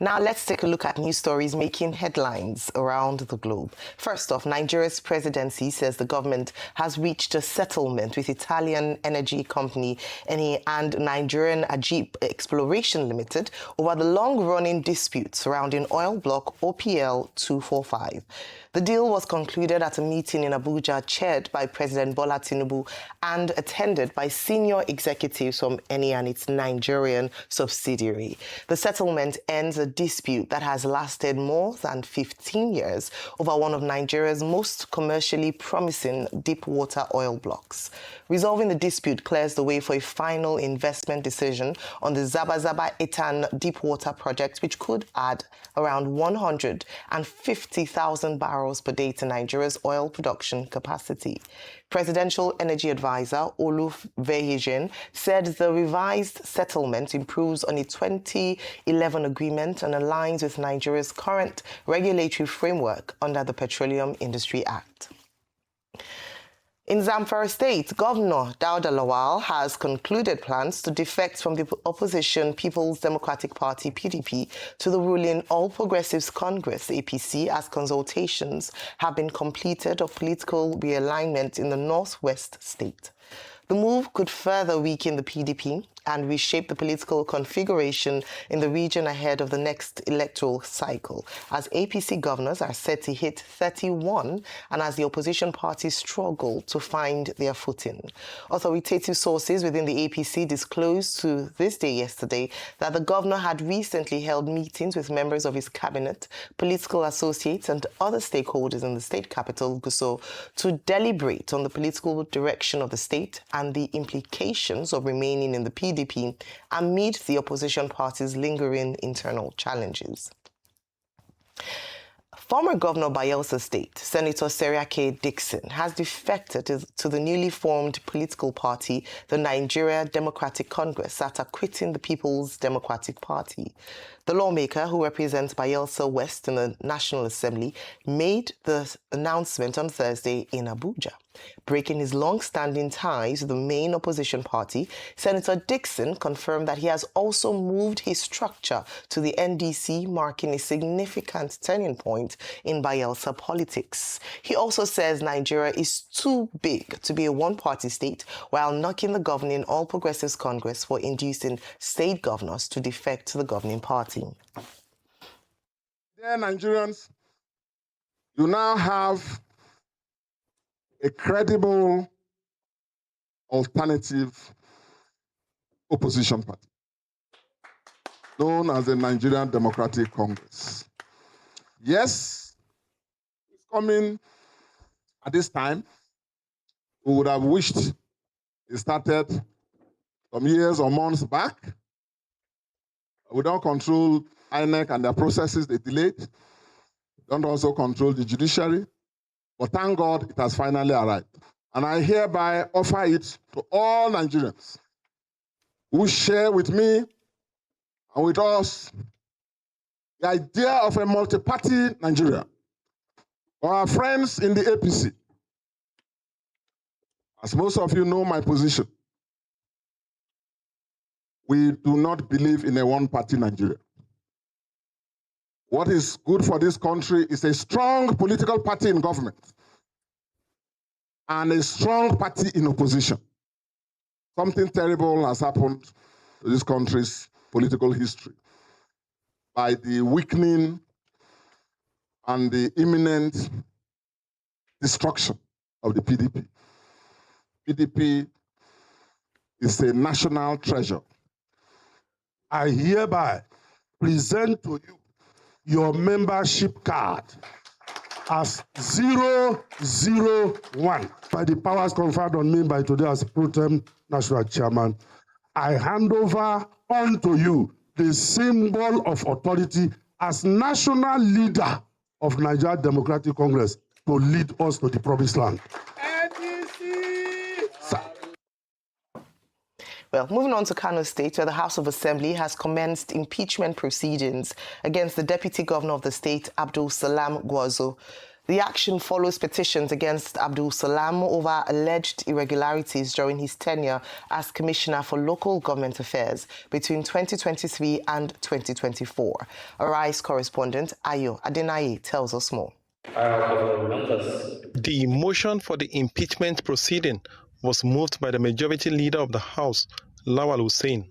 Now let's take a look at news stories making headlines around the globe. First off, Nigeria's presidency says the government has reached a settlement with Italian energy company Eni and Nigerian Ajib Exploration Limited over the long-running dispute surrounding oil block OPL 245. The deal was concluded at a meeting in Abuja chaired by President Bola Tinubu and attended by senior executives from Eni and its Nigerian subsidiary. The settlement ends a dispute that has lasted more than 15 years over one of Nigeria's most commercially promising deep-water oil blocks. Resolving the dispute clears the way for a final investment decision on the Zabazaba-Etan deep-water project, which could add around 150,000 barrels per day to Nigeria's oil production capacity. Presidential Energy Advisor Oluf Vehijen said the revised settlement improves on a 2011 agreement and aligns with Nigeria's current regulatory framework under the Petroleum Industry Act. In Zanfara State, Governor Dauda Lawal has concluded plans to defect from the opposition People's Democratic Party (PDP) to the ruling All Progressives Congress (APC) as consultations have been completed of political realignment in the northwest state. The move could further weaken the PDP and reshape the political configuration in the region ahead of the next electoral cycle, as APC governors are set to hit 31 and as the opposition parties struggle to find their footing. Authoritative sources within the APC disclosed to This Day yesterday that the governor had recently held meetings with members of his cabinet, political associates and other stakeholders in the state capital, Gusau, to deliberate on the political direction of the state and the implications of remaining in the PDP amid the opposition party's lingering internal challenges. Former Governor of Bayelsa State, Senator Seriake Dickson, has defected to the newly formed political party, the Nigeria Democratic Congress, after quitting the People's Democratic Party. The lawmaker, who represents Bayelsa West in the National Assembly, made the announcement on Thursday in Abuja. Breaking his long-standing ties with the main opposition party, Senator Dickson confirmed that he has also moved his structure to the NDC, marking a significant turning point in Bayelsa politics. He also says Nigeria is too big to be a one-party state, while knocking the governing All Progressives Congress for inducing state governors to defect to the governing party. Dear Nigerians, you now have a credible alternative opposition party known as the Nigerian Democratic Congress. Yes, it's coming at this time. We would have wished it started some years or months back. We don't control INEC and their processes, they delayed. We don't also control the judiciary. But thank God it has finally arrived. And I hereby offer it to all Nigerians who share with me and with us the idea of a multi-party Nigeria. For our friends in the APC, as most of you know my position, we do not believe in a one-party Nigeria. What is good for this country is a strong political party in government and a strong party in opposition. Something terrible has happened to this country's political history by the weakening and the imminent destruction of the PDP. PDP is a national treasure. I hereby present to you your membership card as 001. By the powers conferred on me by today as Pro Tem National Chairman, I hand over unto you the symbol of authority as national leader of Nigeria Democratic Congress to lead us to the promised land. Well, moving on to Kano State, where the House of Assembly has commenced impeachment proceedings against the Deputy Governor of the state, Abdul Salam Gwarzo. The action follows petitions against Abdul Salam over alleged irregularities during his tenure as Commissioner for Local Government Affairs between 2023 and 2024. Arise correspondent Ayo Adenaye tells us more. The motion for the impeachment proceeding was moved by the majority leader of the House, Lawal Hussein.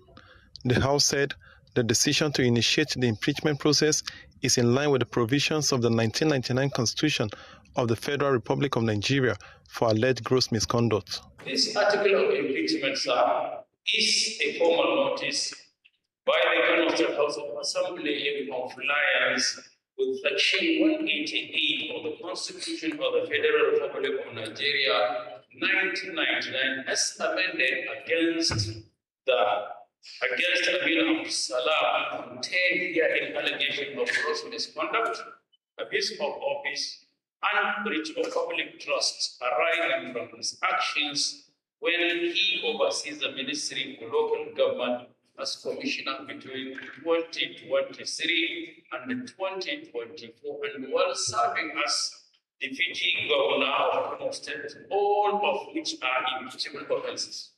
The House said the decision to initiate the impeachment process is in line with the provisions of the 1999 Constitution of the Federal Republic of Nigeria for alleged gross misconduct. This article of impeachment, sir, is a formal notice by the Council House of Assembly in compliance with Section 188 of the Constitution of the Federal Republic of Nigeria, 1999, as amended against Amir Abdul Salam contained herein allegation of gross misconduct, abuse of office, and breach of public trust arising from his actions when he oversees the Ministry for Local Government as Commissioner between 2023 and 2024, and while serving as Deputy Governor of Kano State, all of which are impeachable offences.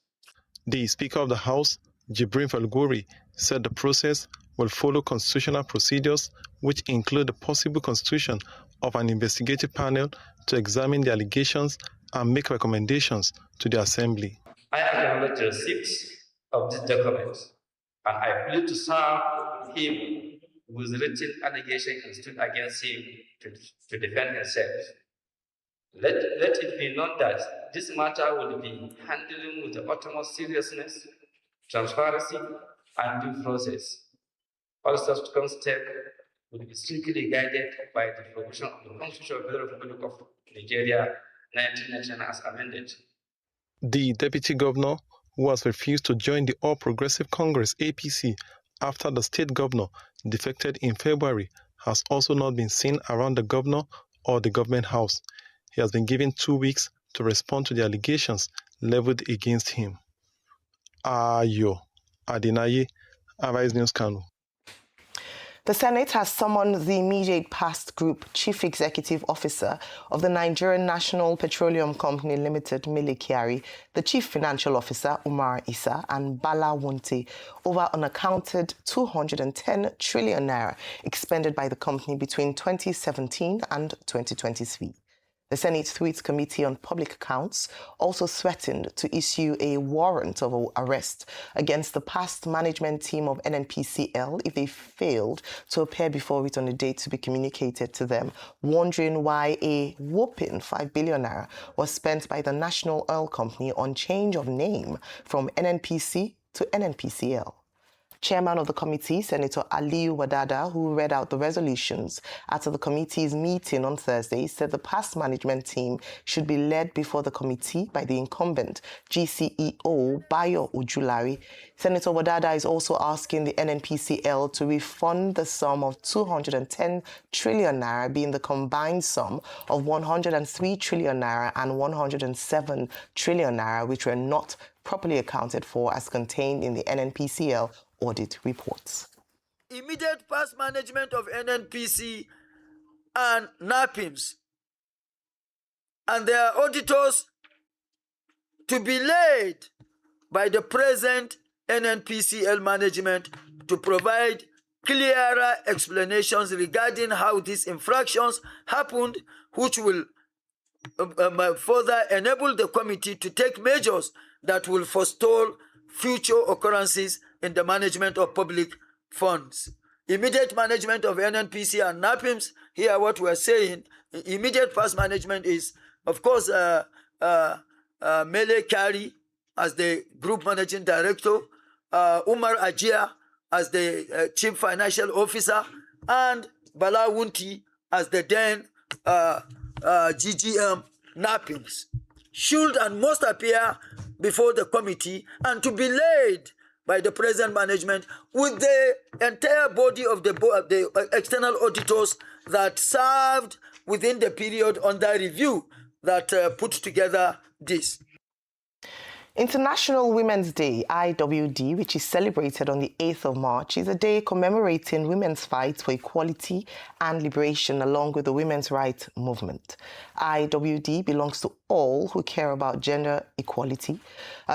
The Speaker of the House, Jibrin Falguri, said the process will follow constitutional procedures, which include the possible constitution of an investigative panel to examine the allegations and make recommendations to the Assembly. I acknowledge the receipt of this document, and I plead to serve him with written allegations construed against him to defend himself. Let it be known that this matter will be handled with the utmost seriousness, transparency, and due process. All subsequent steps will be strictly guided by the provision of the Constitution of the Republic of Nigeria, 1999 as amended. The Deputy Governor, who has refused to join the All Progressive Congress (APC) after the State Governor defected in February, has also not been seen around the Governor or the Government House. He has been given 2 weeks to respond to the allegations leveled against him. Ayo Adenaye, Arise News Kano. The Senate has summoned the immediate past Group Chief Executive Officer of the Nigerian National Petroleum Company Limited, Mele Kyari, the Chief Financial Officer, Umar Issa, and Bala Wunti over unaccounted 210 trillion naira expended by the company between 2017 and 2023. The Senate, through its Committee on Public Accounts, also threatened to issue a warrant of arrest against the past management team of NNPCL if they failed to appear before it on a date to be communicated to them, wondering why a whopping 5 billion naira was spent by the National Oil Company on change of name from NNPC to NNPCL. Chairman of the committee, Senator Aliyu Wadada, who read out the resolutions after the committee's meeting on Thursday, said the past management team should be led before the committee by the incumbent GCEO, Bayo Ojulari. Senator Wadada is also asking the NNPCL to refund the sum of 210 trillion naira, being the combined sum of 103 trillion naira and 107 trillion naira, which were not properly accounted for as contained in the NNPCL audit reports. Immediate past management of NNPC and NAPIMS and their auditors to be laid by the present NNPCL management to provide clearer explanations regarding how these infractions happened, which will further enable the committee to take measures that will forestall future occurrences in the management of public funds. Immediate management of NNPC and NAPIMS, here what we're saying, immediate past management is, of course, Mele Kyari as the Group Managing Director, Umar Ajia as the Chief Financial Officer, and Bala Wunti as the then GGM NAPIMS, should and must appear before the committee and to be laid by the present management with the entire body of the external auditors that served within the period under review that put together this. International Women's Day, IWD, which is celebrated on the 8th of March, is a day commemorating women's fight for equality and liberation along with the women's rights movement. IWD belongs to all who care about gender equality,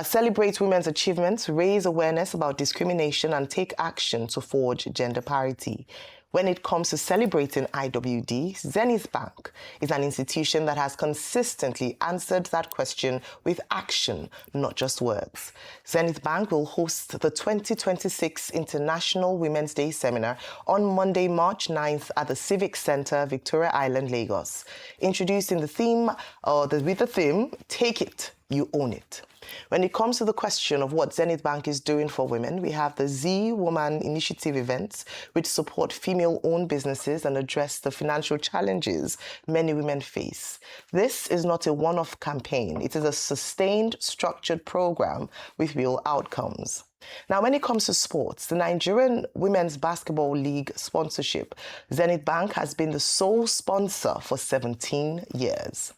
celebrate women's achievements, raise awareness about discrimination, and take action to forge gender parity. When it comes to celebrating IWD, Zenith Bank is an institution that has consistently answered that question with action, not just words. Zenith Bank will host the 2026 International Women's Day Seminar on Monday, March 9th at the Civic Centre, Victoria Island, Lagos. Introducing the theme, with the theme, Take It, You Own It. When it comes to the question of what Zenith Bank is doing for women, we have the Z Woman Initiative events, which support female-owned businesses and address the financial challenges many women face. This is not a one-off campaign. It is a sustained, structured program with real outcomes. Now, when it comes to sports, the Nigerian Women's Basketball League sponsorship, Zenith Bank has been the sole sponsor for 17 years.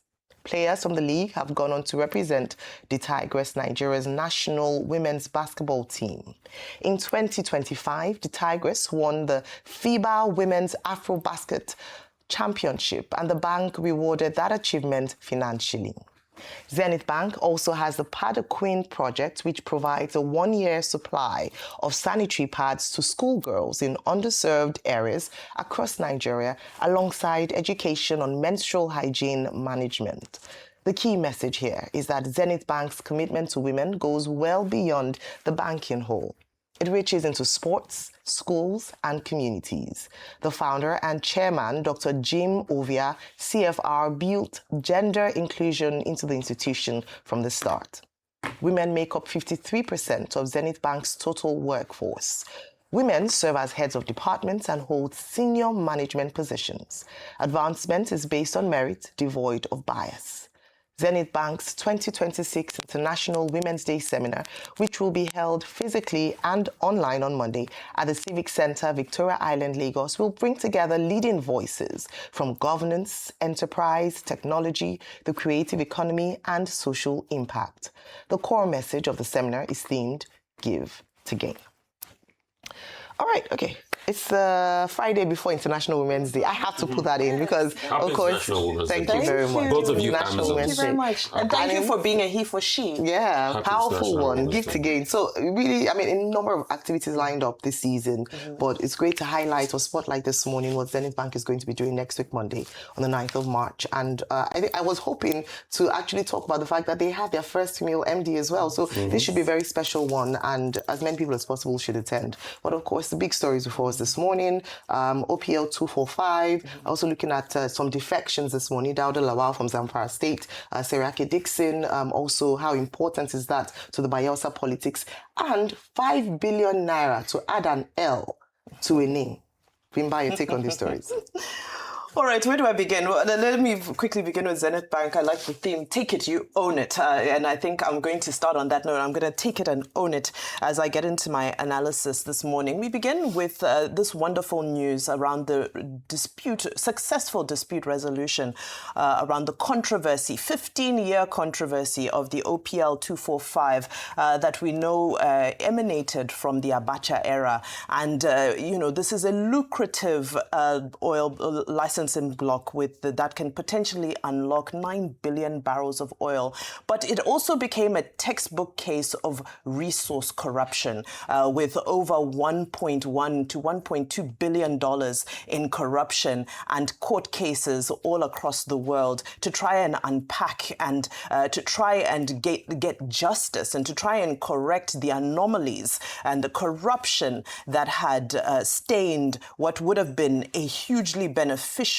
Players from the league have gone on to represent the Tigress, Nigeria's national women's basketball team. In 2025, the Tigress won the FIBA Women's Afrobasket Championship, and the bank rewarded that achievement financially. Zenith Bank also has the Pad a Queen project, which provides a one-year supply of sanitary pads to schoolgirls in underserved areas across Nigeria, alongside education on menstrual hygiene management. The key message here is that Zenith Bank's commitment to women goes well beyond the banking hall. It reaches into sports, schools, and communities. The founder and chairman, Dr. Jim Ovia, CFR, built gender inclusion into the institution from the start. Women make up 53% of Zenith Bank's total workforce. Women serve as heads of departments and hold senior management positions. Advancement is based on merit, devoid of bias. Zenith Bank's 2026 International Women's Day Seminar, which will be held physically and online on Monday at the Civic Centre, Victoria Island, Lagos, will bring together leading voices from governance, enterprise, technology, the creative economy, and social impact. The core message of the seminar is themed Give to Gain. All right, okay. It's Friday before International Women's Day. I have to put that in because, of course, thank you very much. Both of you, Thank you very much. And thank you for being a he for she. Yeah, powerful one. Give to gain. So really, I mean, a number of activities lined up this season, but it's great to highlight or spotlight this morning what Zenith Bank is going to be doing next week, Monday, on the 9th of March. And I was hoping to actually talk about the fact that they have their first female MD as well. So this should be a very special one, and as many people as possible should attend. But of course, the big stories before us this morning, OPL 245, also looking at some defections this morning, Dauda Lawal from Zanfara State, Seraki Dickson, also how important is that to the Bayelsa politics, and 5 billion naira to add an L to a name. Bimba, your take on these stories. All right, where do I begin? Well, let me quickly begin with Zenith Bank. I like the theme, take it, you own it. And I think I'm going to start on that note. I'm going to take it and own it as I get into my analysis this morning. We begin with this wonderful news around the successful dispute resolution around the controversy, 15-year controversy of the OPL 245 that we know emanated from the Abacha era. And, this is a lucrative oil licensing block that can potentially unlock 9 billion barrels of oil. But it also became a textbook case of resource corruption with over $1.1 to $1.2 billion in corruption and court cases all across the world to try and unpack and to try and get justice and to try and correct the anomalies and the corruption that had stained what would have been a hugely beneficial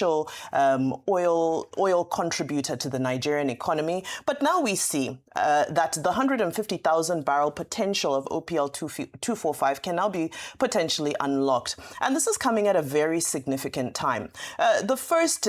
oil contributor to the Nigerian economy. But now we see that the 150,000 barrel potential of OPL 245 can now be potentially unlocked. And this is coming at a very significant time. The first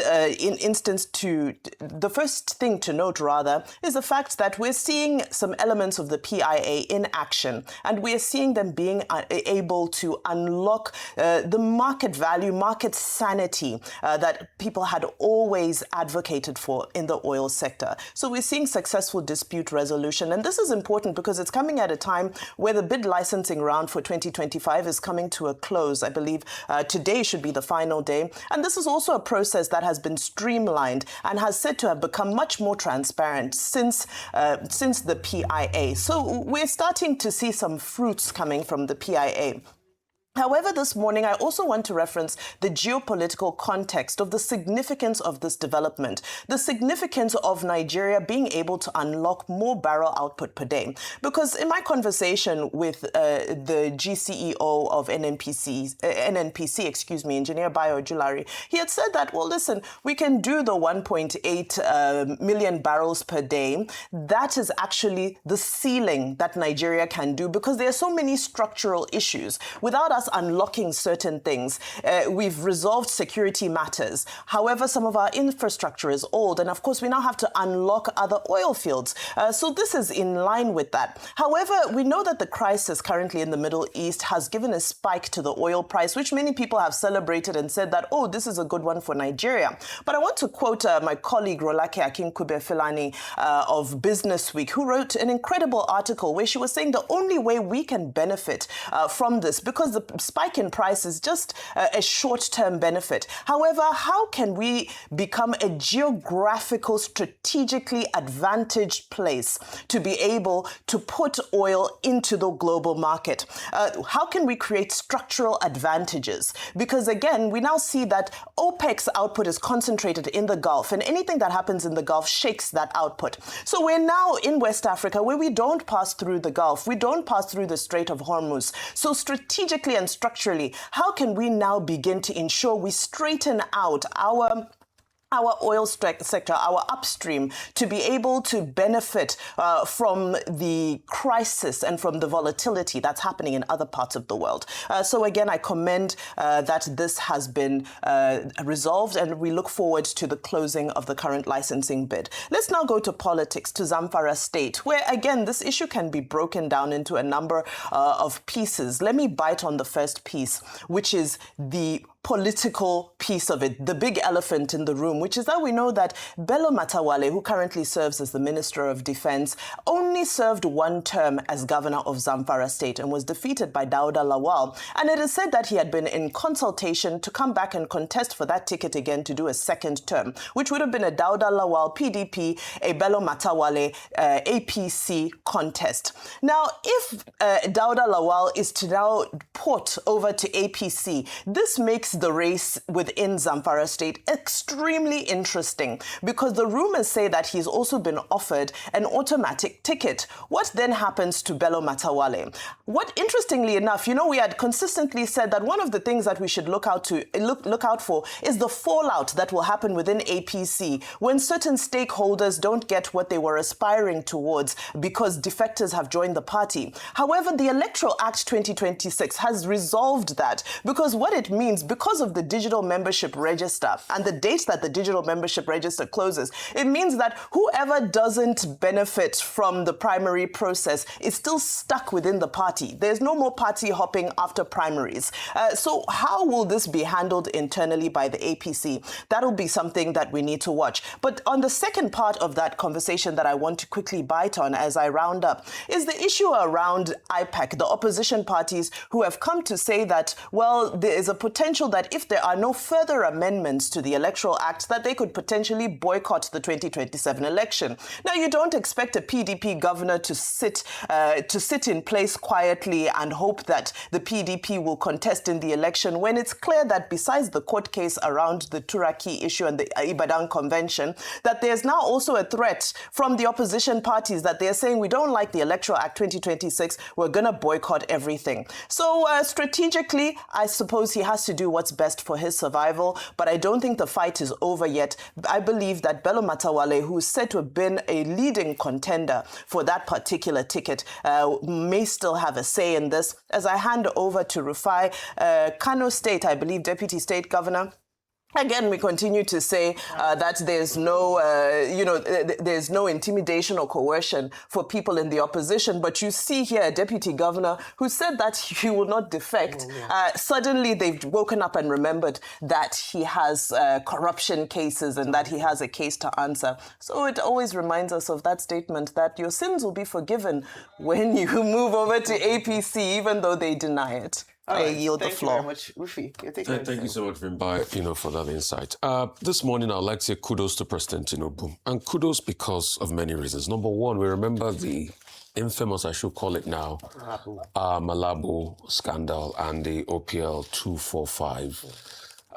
thing to note, rather, is the fact that we're seeing some elements of the PIA in action, and we're seeing them being able to unlock the market value, market sanity that that people had always advocated for in the oil sector. So we're seeing successful dispute resolution. And this is important because it's coming at a time where the bid licensing round for 2025 is coming to a close. I believe today should be the final day. And this is also a process that has been streamlined and has said to have become much more transparent since the PIA. So we're starting to see some fruits coming from the PIA. However, this morning, I also want to reference the geopolitical context of the significance of this development, the significance of Nigeria being able to unlock more barrel output per day. Because in my conversation with the GCEO of NNPC, Engineer Bayo Julari, he had said that, well, listen, we can do the 1.8 million barrels per day. That is actually the ceiling that Nigeria can do because there are so many structural issues. Without us unlocking certain things. We've resolved security matters. However, some of our infrastructure is old. And of course, we now have to unlock other oil fields. So this is in line with that. However, we know that the crisis currently in the Middle East has given a spike to the oil price, which many people have celebrated and said that, oh, this is a good one for Nigeria. But I want to quote my colleague Rolake Akinkube Filani of Business Week, who wrote an incredible article where she was saying the only way we can benefit from this, because the spike in price is just a short-term benefit. However, how can we become a geographical, strategically advantaged place to be able to put oil into the global market? How can we create structural advantages? Because again, we now see that OPEC's output is concentrated in the Gulf, and anything that happens in the Gulf shakes that output. So we're now in West Africa where we don't pass through the Gulf, we don't pass through the Strait of Hormuz. So strategically and structurally, how can we now begin to ensure we straighten out our oil sector, our upstream, to be able to benefit from the crisis and from the volatility that's happening in other parts of the world. So again, I commend that this has been resolved, and we look forward to the closing of the current licensing bid. Let's now go to politics, to Zanfara State, where again, this issue can be broken down into a number of pieces. Let me bite on the first piece, which is the political piece of it, the big elephant in the room, which is that we know that Bello Matawalle, who currently serves as the Minister of Defense, only served one term as governor of Zamfara State and was defeated by Dauda Lawal. And it is said that he had been in consultation to come back and contest for that ticket again to do a second term, which would have been a Dauda Lawal PDP, a Bello Matawalle APC contest. Now, if Dauda Lawal is to now port over to APC, this makes the race within Zamfara State extremely interesting, because the rumors say that he's also been offered an automatic ticket. What then happens to Bello Matawalle? What, interestingly enough, you know, we had consistently said that one of the things that we should look out for is the fallout that will happen within APC when certain stakeholders don't get what they were aspiring towards because defectors have joined the party. However, the Electoral Act 2026 has resolved that, because what it means, because of the digital membership register and the date that the digital membership register closes, it means that whoever doesn't benefit from the primary process is still stuck within the party. There's no more party hopping after primaries. So how will this be handled internally by the APC? That'll be something that we need to watch. But on the second part of that conversation that I want to quickly bite on as I round up is the issue around IPAC, the opposition parties who have come to say that, well, there is a potential that if there are no further amendments to the Electoral Act, that they could potentially boycott the 2027 election. Now, you don't expect a PDP governor to sit in place quietly and hope that the PDP will contest in the election when it's clear that besides the court case around the Turaki issue and the Ibadan Convention, that there's now also a threat from the opposition parties that they're saying, we don't like the Electoral Act 2026, we're going to boycott everything. So strategically, I suppose he has to do what's best for his survival, but I don't think the fight is over yet. I believe that Bello Matawalle, who's said to have been a leading contender for that particular ticket, may still have a say in this. As I hand over to Rufai, Kano State, I believe, Deputy State Governor, Again, we continue to say that there's no, there's no intimidation or coercion for people in the opposition. But you see here a deputy governor who said that he will not defect. Suddenly, they've woken up and remembered that he has corruption cases and that he has a case to answer. So it always reminds us of that statement that your sins will be forgiven when you move over to APC, even though they deny it. I yield the floor. Thank you very much, Rufi. Thank you so much, Vimbai, for that insight. This morning, I'd like to say kudos to President Tinubu. And kudos because of many reasons. Number one, we remember the infamous, I should call it now, Malabo scandal and the OPL 245.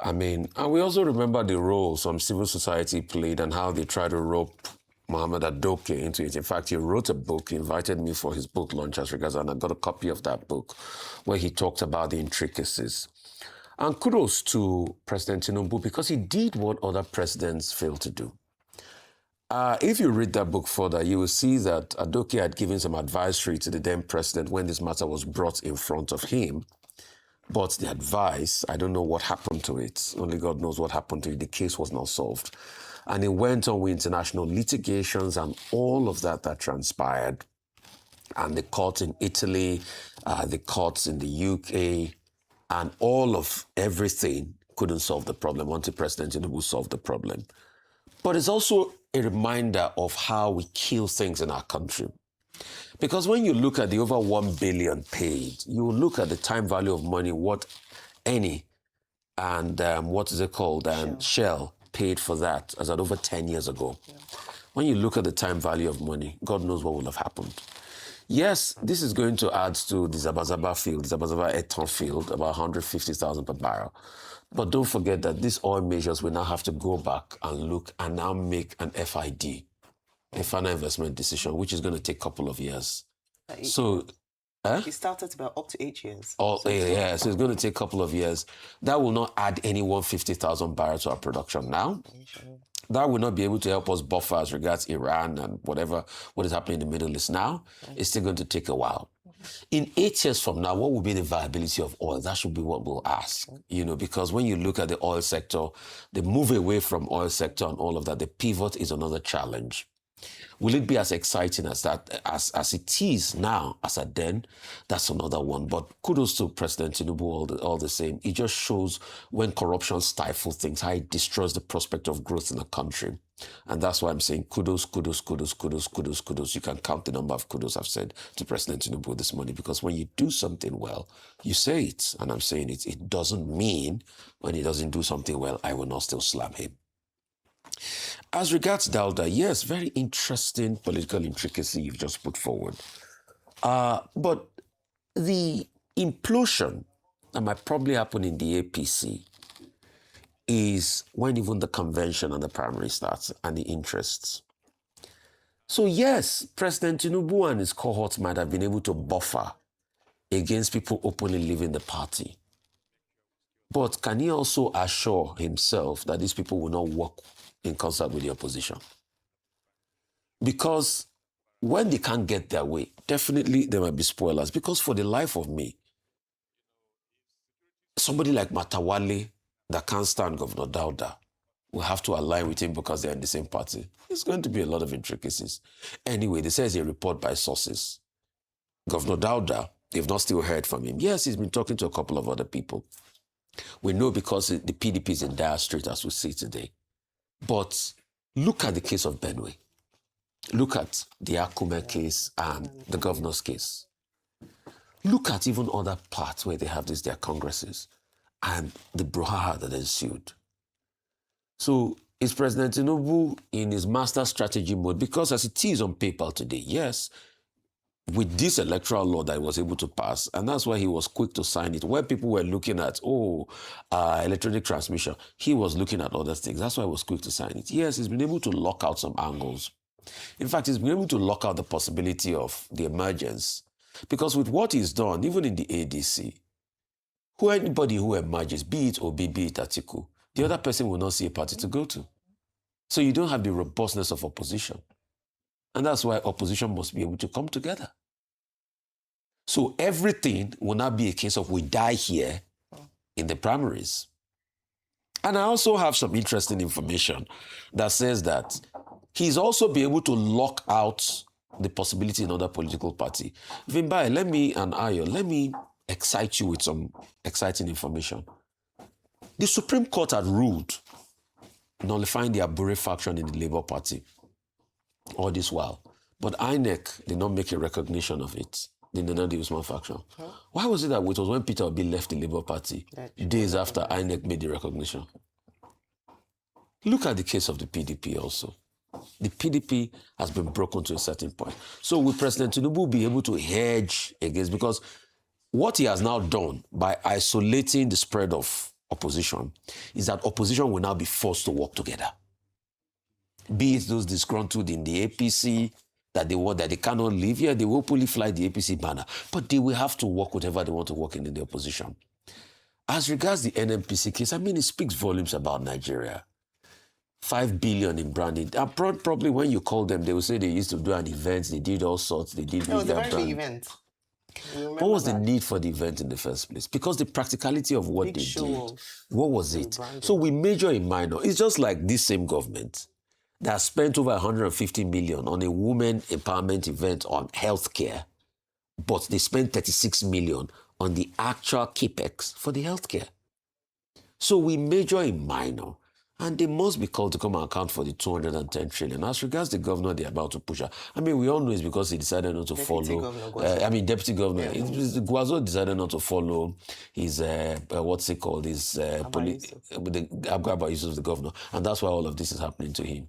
I mean, and we also remember the role some civil society played and how they tried to rope Mohammed Adoke into it. In fact, he wrote a book, he invited me for his book launch as regards, and I got a copy of that book where he talked about the intricacies. And kudos to President Tinubu because he did what other presidents failed to do. If you read that book further, you will see that Adoke had given some advisory to the then president when this matter was brought in front of him. But the advice, I don't know what happened to it. Only God knows what happened to it. The case was not solved. And it went on with international litigations and all of that transpired. And the court in Italy, the courts in the UK, and all of everything couldn't solve the problem until President Tinubu solved the problem. But it's also a reminder of how we kill things in our country. Because when you look at the over 1 billion paid, you look at the time value of money, what Eni and Shell paid for that as at over 10 years ago. Yeah. When you look at the time value of money, God knows what will have happened. Yes, this is going to add to the Zabazaba field, Zabazaba Eton field, about 150,000 per barrel. But don't forget that these oil majors will now have to go back and look and now make an FID, a final investment decision, which is going to take a couple of years. So, It started about up to 8 years. So it's going to take a couple of years. That will not add any 150,000 barrels to our production now. That will not be able to help us buffer as regards Iran and what is happening in the Middle East now. It's still going to take a while. In 8 years from now, what will be the viability of oil? That should be what we'll ask, because when you look at the oil sector, the move away from oil sector and all of that, the pivot is another challenge. Will it be as exciting as that, as it is now, as at then? That's another one. But kudos to President Tinubu all the same. It just shows when corruption stifles things, how it destroys the prospect of growth in a country. And that's why I'm saying kudos, kudos, kudos, kudos, kudos, kudos. You can count the number of kudos I've said to President Tinubu this morning, because when you do something well, you say it. And I'm saying it. It doesn't mean when he doesn't do something well, I will not still slam him. As regards Dauda, yes, very interesting political intricacy you've just put forward. But the implosion that might probably happen in the APC is when even the convention and the primary starts and the interests. So yes, President Tinubu and his cohorts might have been able to buffer against people openly leaving the party. But can he also assure himself that these people will not work in concert with the opposition? Because when they can't get their way, definitely there might be spoilers. Because for the life of me, somebody like Matawale that can't stand Governor Dauda will have to align with him because they're in the same party. It's going to be a lot of intricacies. Anyway, they say it's a report by sources. Governor Dauda, they've not still heard from him. Yes, he's been talking to a couple of other people. We know because the PDP is in dire straits as we see today. But look at the case of Benue. Look at the Akume case and the governor's case. Look at even other parts where they have their congresses and the brouhaha that ensued. So is President Tinubu in his master strategy mode? Because as it is on paper today, yes, with this electoral law that he was able to pass, and that's why he was quick to sign it. Where people were looking at, electronic transmission, he was looking at other things. That's why he was quick to sign it. Yes, he's been able to lock out some angles. In fact, he's been able to lock out the possibility of the emergence. Because with what he's done, even in the ADC, anybody who emerges, be it Obi, be it Atiku, the other person will not see a party to go to. So you don't have the robustness of opposition. And that's why opposition must be able to come together. So everything will not be a case of we die here in the primaries. And I also have some interesting information that says that he's also be able to lock out the possibility in other political party. Vimbai, let me excite you with some exciting information. The Supreme Court had ruled nullifying the Abure faction in the Labour Party all this while. But INEC did not make a recognition of it. The Nandi Usman faction. Why was it that it was when Peter Obi left the Labour Party, days after INEC made the recognition? Look at the case of the PDP also. The PDP has been broken to a certain point. So will President Tinubu be able to hedge against, because what he has now done by isolating the spread of opposition is that opposition will now be forced to work together. Be it those disgruntled in the APC, that they cannot leave here, they will openly fly the APC banner, but they will have to work whatever they want to work in the opposition. As regards the NNPC case, I mean, it speaks volumes about Nigeria. 5 billion in branding. Probably when you call them, they will say they used to do an event, they did all sorts, they did... It was a very big event. What was the need for the event in the first place? Because the practicality of what they did, what was it? So we major in minor. It's just like this same government that spent over 150 million on a women empowerment event on healthcare, but they spent 36 million on the actual capex for the healthcare. So we major in minor. And they must be called to come and account for the 210 trillion. As regards the governor they're about to push out, I mean, we all know it's because he decided not to follow. Deputy governor. Yeah. Guazo decided not to follow his, what's it called, his Abba Yusuf, the governor. And that's why all of this is happening to him.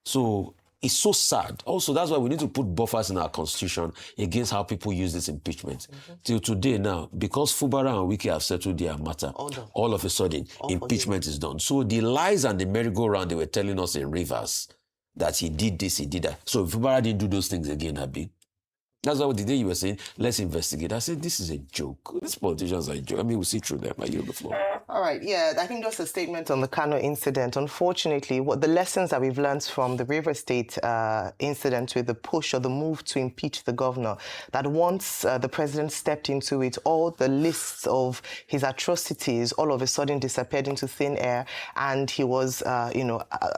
So it's so sad. Also, that's why we need to put buffers in our constitution against how people use this impeachment. Till today now, because Fubara and Wiki have settled their matter, all of a sudden, impeachment is done. So the lies and the merry-go-round they were telling us in Rivers, that he did this, he did that. So Fubara didn't do those things again, Abi. That's why the day you were saying, let's investigate. I said, this is a joke. These politicians are a joke. I mean, we'll see through them. I yield the floor. All right, yeah, I think just a statement on the Kano incident. Unfortunately, what the lessons that we've learned from the River State incident with the push or the move to impeach the governor, that once the president stepped into it, all the lists of his atrocities all of a sudden disappeared into thin air, and he was,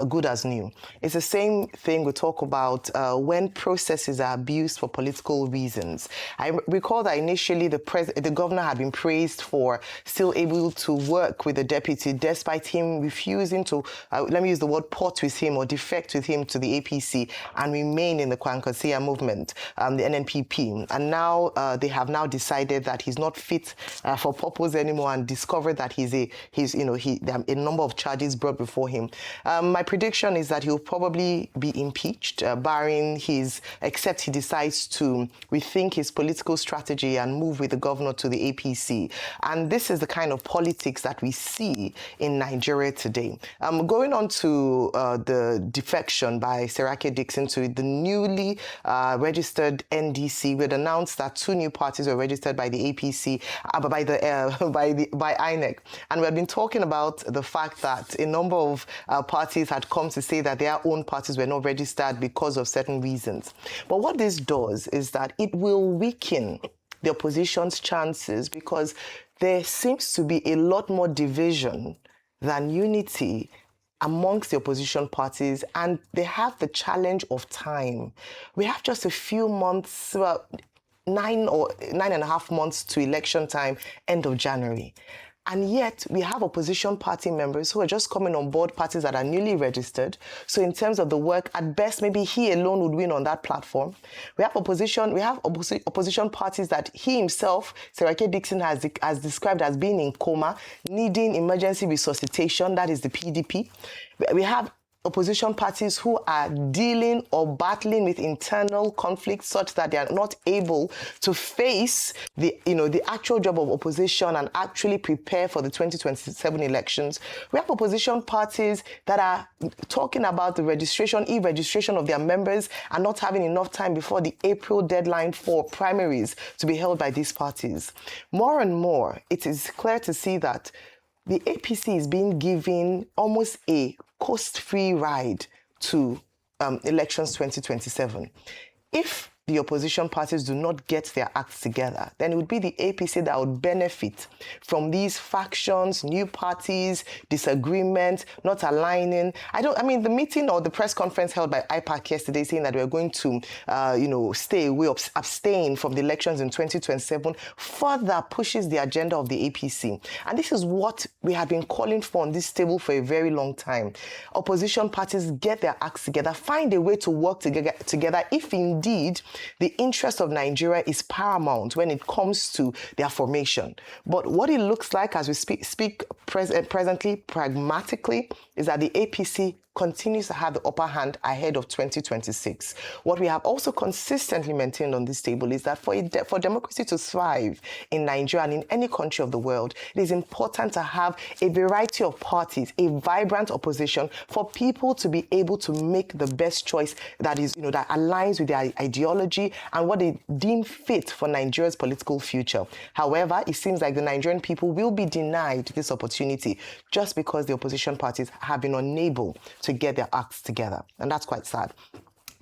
good as new. It's the same thing we talk about when processes are abused for political reasons. I recall that initially the governor had been praised for still able to work with the deputy despite him refusing to, let me use the word, port with him or defect with him to the APC and remain in the Kwankwasia movement, the NNPP. And now they have now decided that he's not fit for purpose anymore and discovered that there are a number of charges brought before him. My prediction is that he'll probably be impeached, barring except he decides to rethink his political strategy and move with the governor to the APC. And this is the kind of politics that we see in Nigeria today. Going on to the defection by Serake Dickson to the newly registered NDC, we had announced that 2 new parties were registered by the APC, by INEC. And we had been talking about the fact that a number of parties had come to say that their own parties were not registered because of certain reasons. But what this does is that it will weaken the opposition's chances, because there seems to be a lot more division than unity amongst the opposition parties, and they have the challenge of time. We have just a few months, 9.5 months to election time, end of January. And yet, we have opposition party members who are just coming on board, parties that are newly registered. So in terms of the work, at best, maybe he alone would win on that platform. We have opposition parties that he himself, Serake Dickson, has described as being in coma, needing emergency resuscitation. That is the PDP. We have opposition parties who are dealing or battling with internal conflicts such that they are not able to face the actual job of opposition and actually prepare for the 2027 elections. We have opposition parties that are talking about the e-registration of their members and not having enough time before the April deadline for primaries to be held by these parties. More and more, it is clear to see that the APC is being given almost a cost-free ride to elections 2027. If the opposition parties do not get their acts together, then it would be the APC that would benefit from these factions, new parties, disagreement, not aligning. The meeting or the press conference held by IPAC yesterday saying that we're going to, stay away, abstain from the elections in 2027 further pushes the agenda of the APC. And this is what we have been calling for on this table for a very long time. Opposition parties get their acts together, find a way to work together if indeed the interest of Nigeria is paramount when it comes to their formation. But what it looks like as we speak presently, pragmatically, is that the APC continues to have the upper hand ahead of 2026. What we have also consistently maintained on this table is that for democracy to thrive in Nigeria and in any country of the world, it is important to have a variety of parties, a vibrant opposition, for people to be able to make the best choice that is, that aligns with their ideology and what they deem fit for Nigeria's political future. However, it seems like the Nigerian people will be denied this opportunity just because the opposition parties have been unable to get their acts together. And that's quite sad.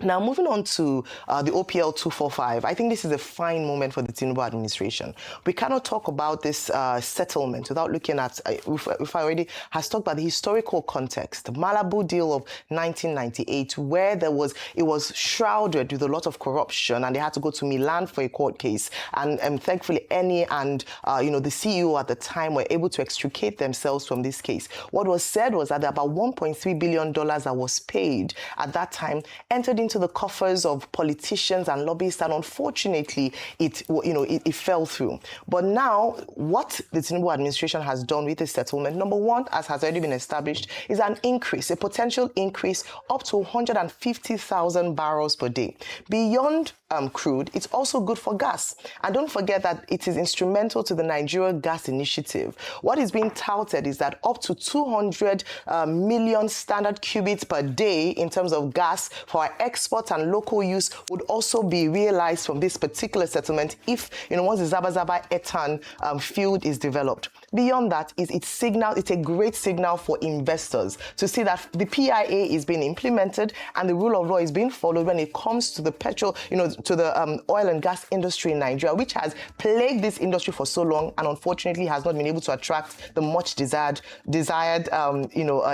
Now, moving on to the OPL 245, I think this is a fine moment for the Tinubu administration. We cannot talk about this settlement without looking at, if I already has talked about the historical context. Malabu deal of 1998, where it was shrouded with a lot of corruption, and they had to go to Milan for a court case. And thankfully, Eni and the CEO at the time were able to extricate themselves from this case. What was said was that about $1.3 billion that was paid at that time entered into the coffers of politicians and lobbyists, and unfortunately, it fell through. But now, what the Tinubu administration has done with the settlement, number one, as has already been established, is an increase, a potential increase up to 150,000 barrels per day. Beyond crude, it's also good for gas. And don't forget that it is instrumental to the Nigeria Gas Initiative. What is being touted is that up to 200 million standard cubits per day in terms of gas for our export and local use would also be realized from this particular settlement if, once the Zabazaba Etan field is developed. Beyond that, it's a great signal for investors to see that the PIA is being implemented and the rule of law is being followed when it comes to the petrol, to the oil and gas industry in Nigeria, which has plagued this industry for so long and unfortunately has not been able to attract the much desired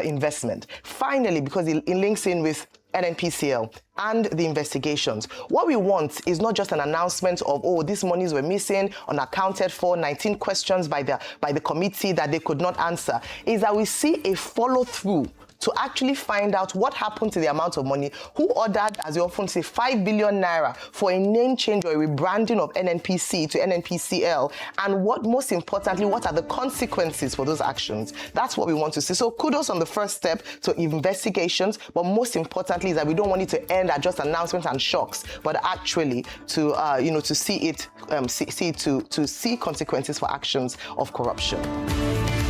investment. Finally, because it links in with NNPCL and the investigations. What we want is not just an announcement of, these monies were missing, unaccounted for, 19 questions by the committee that they could not answer. Is that we see a follow-through to actually find out what happened to the amount of money, who ordered, as you often say, 5 billion naira for a name change or a rebranding of NNPC to NNPCL, and most importantly, what are the consequences for those actions? That's what we want to see. So kudos on the first step to investigations, but most importantly is that we don't want it to end at just announcements and shocks, but actually to see consequences for actions of corruption.